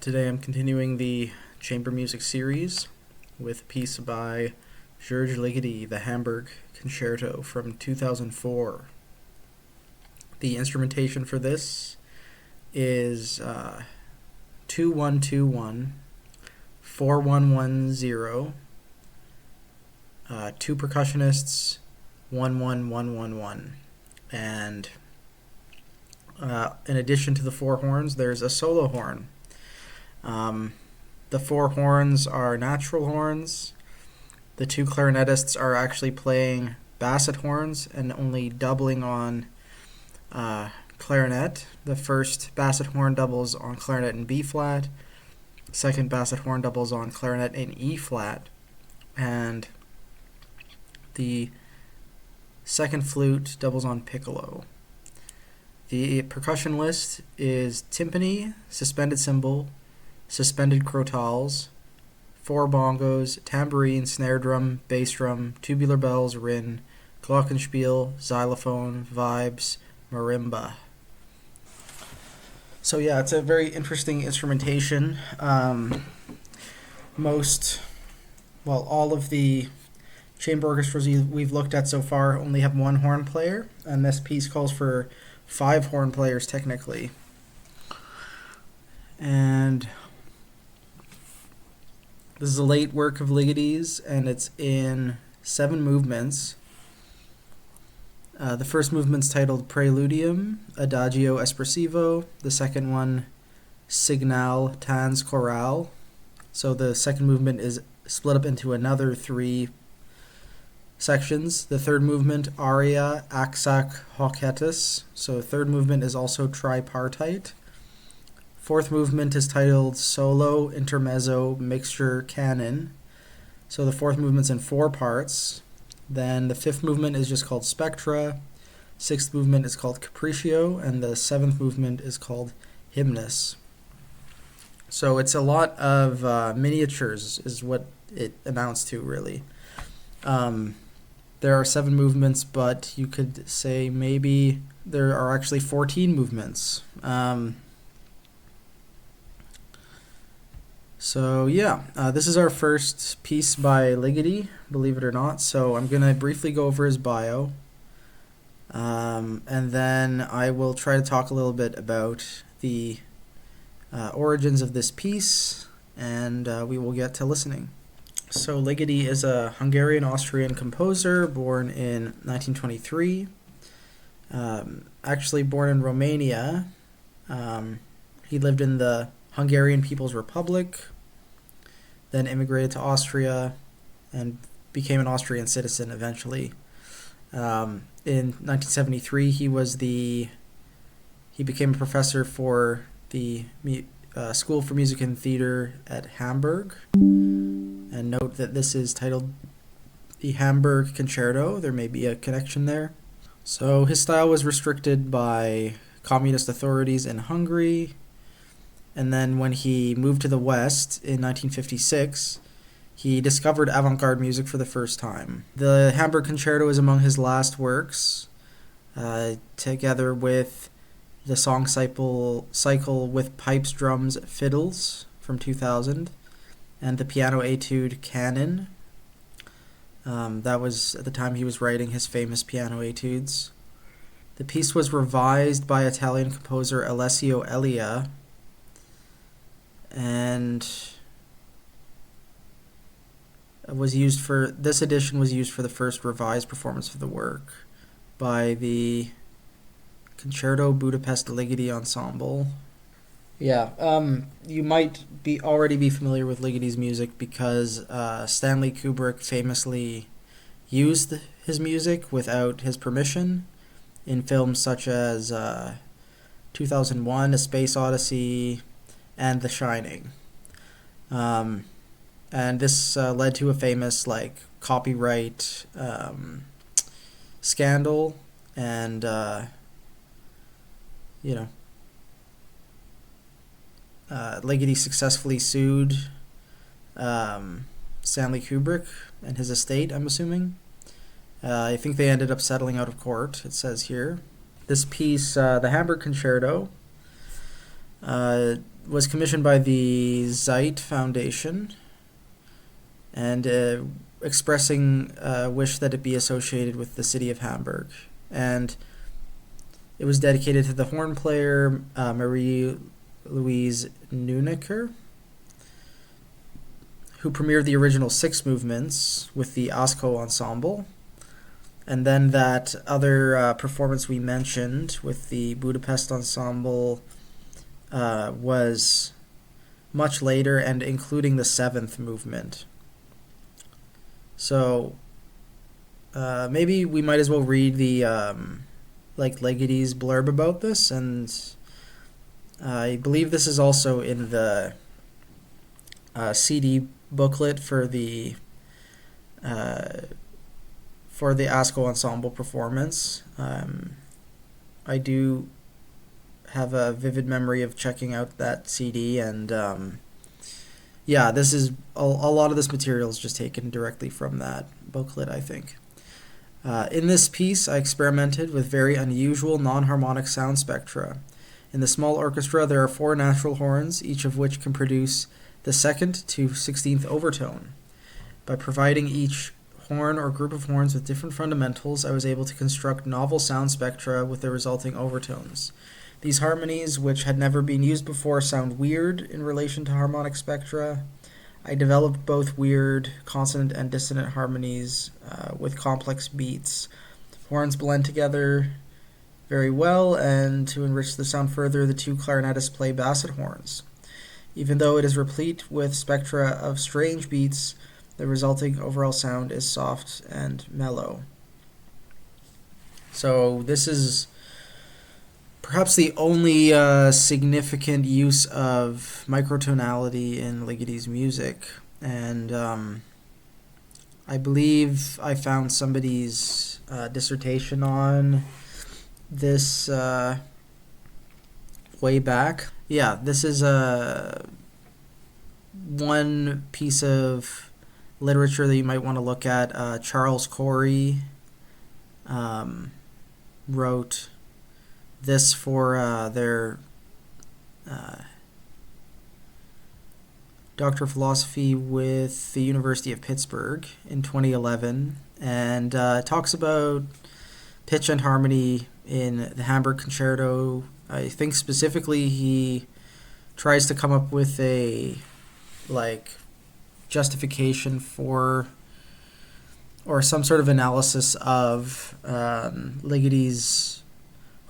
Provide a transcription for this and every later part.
Today I'm continuing the chamber music series with a piece by George Ligeti, the Hamburg Concerto from 2004. The instrumentation for this is 2121, 4110, two percussionists, 11111, and in addition to the four horns, there's a solo horn. The four horns are natural horns. The two clarinetists are actually playing basset horns and only doubling on clarinet. The first basset horn doubles on clarinet in B flat. Second basset horn doubles on clarinet in E flat. And the second flute doubles on piccolo. The percussion list is timpani, suspended cymbal, suspended crotales, four bongos, tambourine, snare drum, bass drum, tubular bells, rin, glockenspiel, xylophone, vibes, marimba. So yeah, it's a very interesting instrumentation. All of the chamber orchestras we've looked at so far only have one horn player, and this piece calls for 5 horn players technically. And this is a late work of Ligeti's, and it's in 7 movements. The first movement's titled Preludium, Adagio Espressivo. The second one, Signal Tans Chorale. So the second movement is split up into another 3 sections. The third movement, Aria Axac Hocetus. So the third movement is also tripartite. Fourth movement is titled Solo Intermezzo Mixture Canon. So the fourth movement's in 4 parts. Then the fifth movement is just called Spectra. Sixth movement is called Capriccio, and the seventh movement is called Hymnus. So it's a lot of miniatures is what it amounts to, really. There are 7 movements, but you could say maybe there are actually 14 movements. This is our first piece by Ligeti, believe it or not. So I'm going to briefly go over his bio, and then I will try to talk a little bit about the origins of this piece, and we will get to listening. So Ligeti is a Hungarian-Austrian composer born in 1923. Actually born in Romania. He lived in the Hungarian People's Republic, then immigrated to Austria and became an Austrian citizen eventually. In 1973, he became a professor for the School for Music and Theater at Hamburg. And note that this is titled the Hamburg Concerto. There may be a connection there. So his style was restricted by communist authorities in Hungary. And then when he moved to the West in 1956, he discovered avant-garde music for the first time. The Hamburg Concerto is among his last works, together with the song cycle with pipes, drums, fiddles from 2000, and the piano etude Canon. That was at the time he was writing his famous piano etudes. The piece was revised by Italian composer Alessio Elia, and this edition was used for the first revised performance of the work by the Concerto Budapest Ligeti Ensemble. You might already be familiar with Ligeti's music because Stanley Kubrick famously used his music without his permission in films such as 2001: A Space Odyssey and The Shining. And this led to a famous copyright scandal, and Ligeti successfully sued Stanley Kubrick and his estate, I'm assuming. I think they ended up settling out of court, it says here. This piece, the Hamburg Concerto, Was commissioned by the Zeit Foundation and expressing a wish that it be associated with the city of Hamburg. And it was dedicated to the horn player Marie Louise Neunecker, who premiered the original 6 movements with the Osco Ensemble. And then that other performance we mentioned with the Budapest Ensemble was much later and including the 7th movement. So maybe we might as well read the Ligeti's blurb about this, and I believe this is also in the CD booklet for the Osco Ensemble performance. I do have a vivid memory of checking out that CD, and this is a lot of this material is just taken directly from that booklet, I think. In this piece, I experimented with very unusual non-harmonic sound spectra. In the small orchestra, there are 4 natural horns, each of which can produce the 2nd to 16th overtone. By providing each horn or group of horns with different fundamentals, I was able to construct novel sound spectra with the resulting overtones. These harmonies, which had never been used before, sound weird in relation to harmonic spectra. I developed both weird consonant and dissonant harmonies with complex beats. Horns blend together very well, and to enrich the sound further, the 2 clarinetists play basset horns. Even though it is replete with spectra of strange beats, the resulting overall sound is soft and mellow. So this is perhaps the only significant use of microtonality in Ligeti's music, and I believe I found somebody's dissertation on this way back. Yeah, this is one piece of literature that you might want to look at. Charles Corey wrote this for their Doctor of Philosophy with the University of Pittsburgh in 2011, and talks about pitch and harmony in the Hamburg Concerto. I think specifically he tries to come up with a justification for or some sort of analysis of Ligeti's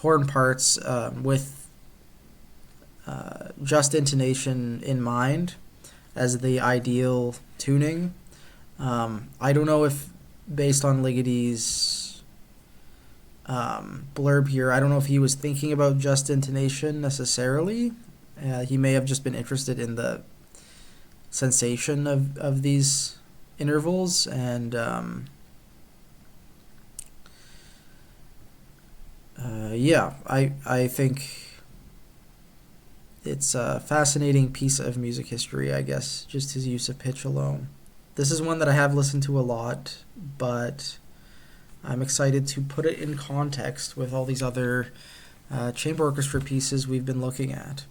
horn parts with just intonation in mind as the ideal tuning. I don't know if, based on Ligeti's blurb here, I don't know if he was thinking about just intonation necessarily. He may have just been interested in the sensation of these intervals, and I think it's a fascinating piece of music history, I guess, just his use of pitch alone. This is one that I have listened to a lot, but I'm excited to put it in context with all these other chamber orchestra pieces we've been looking at.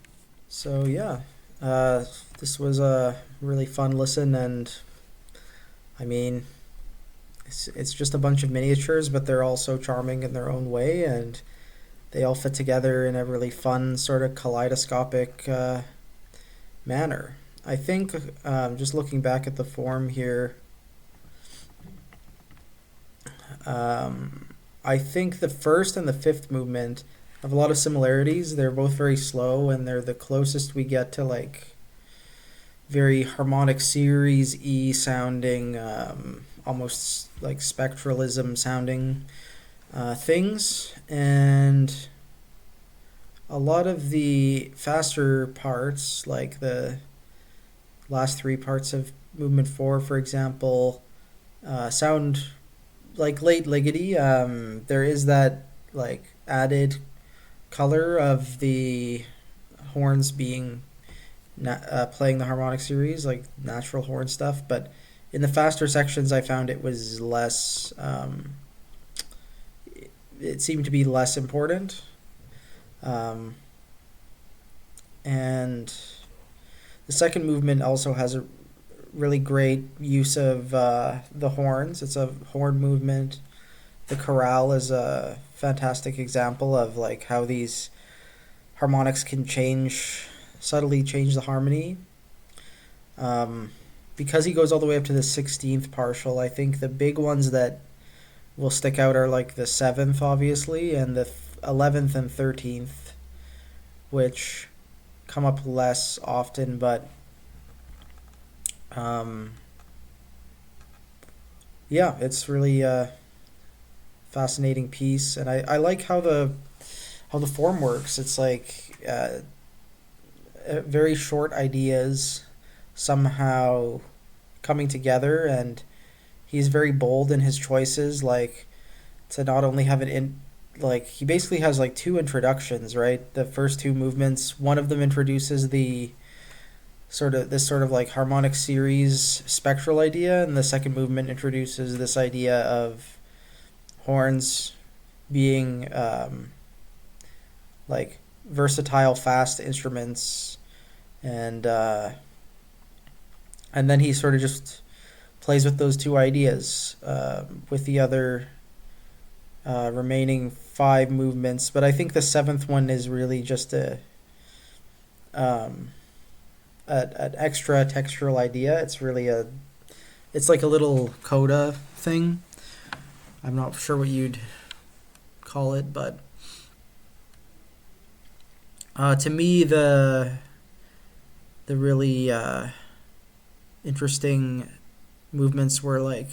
So this was a really fun listen, and I mean, it's just a bunch of miniatures, but they're all so charming in their own way, and they all fit together in a really fun sort of kaleidoscopic manner. I think, just looking back at the form here, I think the 1st and the 5th movement have a lot of similarities. They're both very slow, and they're the closest we get to very harmonic series E sounding, almost like spectralism sounding things. And a lot of the faster parts, like the last 3 parts of movement 4, for example, sound like late Ligeti. There is that added color of the horns being playing the harmonic series, like natural horn stuff, but in the faster sections I found it was less, it seemed to be less important. And the second movement also has a really great use of the horns. It's a horn movement. The chorale is a fantastic example of like how these harmonics can subtly change the harmony. Because he goes all the way up to the 16th partial, I think the big ones that will stick out are like the 7th, obviously, and the 11th and 13th, which come up less often, but yeah, it's really a fascinating piece, and I like how the form works. It's like very short ideas somehow coming together, and he's very bold in his choices, like to not only have it in, like he basically has like two introductions, right? The first two movements, one of them introduces the sort of like harmonic series spectral idea, and the second movement introduces this idea of horns being like versatile fast instruments, and then he sort of just plays with those two ideas with the other remaining five movements. But I think the seventh one is really just an extra textural idea. It's like a little coda thing. I'm not sure what you'd call it, but to me the really interesting movements were like,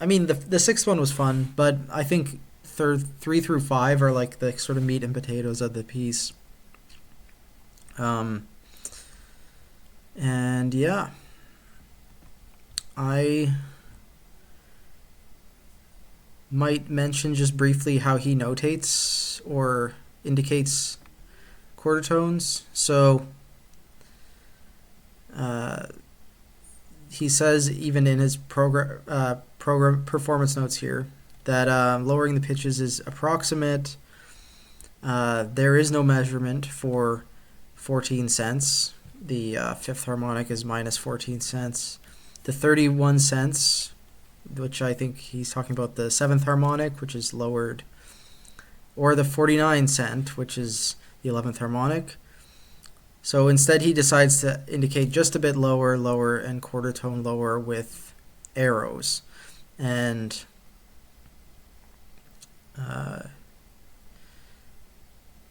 I mean the sixth one was fun, but I think 3 through 5 are like the sort of meat and potatoes of the piece. And yeah, I might mention just briefly how he notates or indicates quarter tones. So he says, even in his program performance notes here, that lowering the pitches is approximate. There is no measurement for 14 cents. The fifth harmonic is minus 14 cents. The 31 cents, which I think he's talking about the seventh harmonic, which is lowered, or the 49 cent, which is the 11th harmonic. So instead he decides to indicate just a bit lower, lower, and quarter tone lower with arrows. And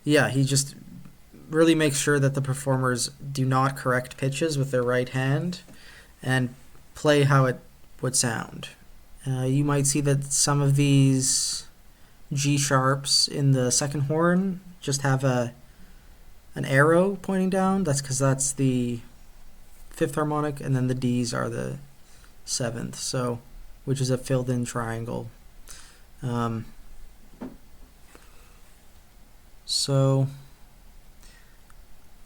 yeah, he just really makes sure that the performers do not correct pitches with their right hand and play how it would sound. You might see that some of these G sharps in the second horn just have an arrow pointing down. That's because that's the fifth harmonic, and then the Ds are the seventh, so which is a filled in triangle. So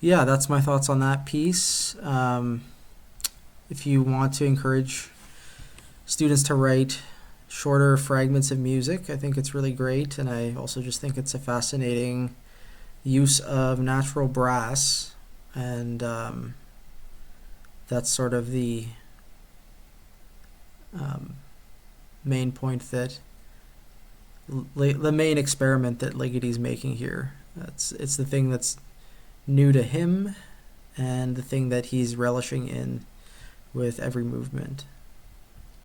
yeah, that's my thoughts on that piece. If you want to encourage students to write shorter fragments of music, I think it's really great, and I also just think it's a fascinating use of natural brass, and that's sort of the main point that the main experiment that Ligeti's making here. It's the thing that's new to him, and the thing that he's relishing in with every movement.